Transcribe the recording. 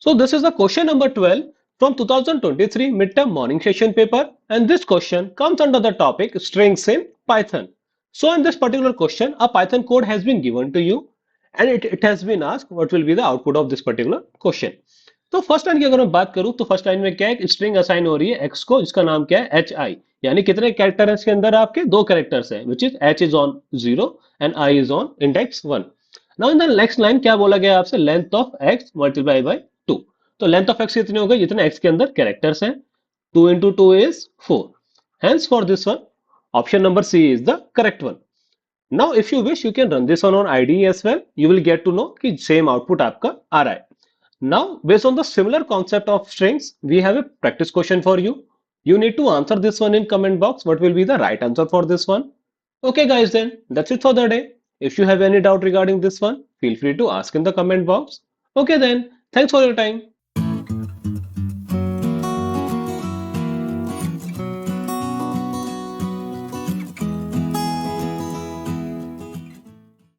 So this is the question number 12 from 2023 midterm morning session paper, and this question comes under the topic strings in Python. So in this particular question, a Python code has been given to you and it has been asked what will be the output of this particular question. तो first line की अगर मैं बात करूं तो first line में क्या है, स्ट्रिंग असाइन हो रही है एक्स को जिसका नाम क्या है एच आई, यानी कितने कैरेक्टर है इसके अंदर, आपके दो कैरेक्टर्स हैं, which is H is on 0 and I is on index 1. Now in the next line क्या बोला गया आपसे, length of x multiply by 2. तो लेंथ ऑफ एक्स कितनी हो गई, जितने एक्स के अंदर कैरेक्टर्स हैं, 2 into 2 is 4. Hence for this one, option number C is the correct one. Now if you wish you can run this one on IDE as well. You will get to know कि same output आपका आ रहा है. Now based on the similar concept of strings, we have a practice question for you. You need to answer this one in comment box. What will be the right answer for this one? Okay guys, then that's it for the day. If you have any doubt regarding this one, feel free to ask in the comment box. Okay then, thanks for your time.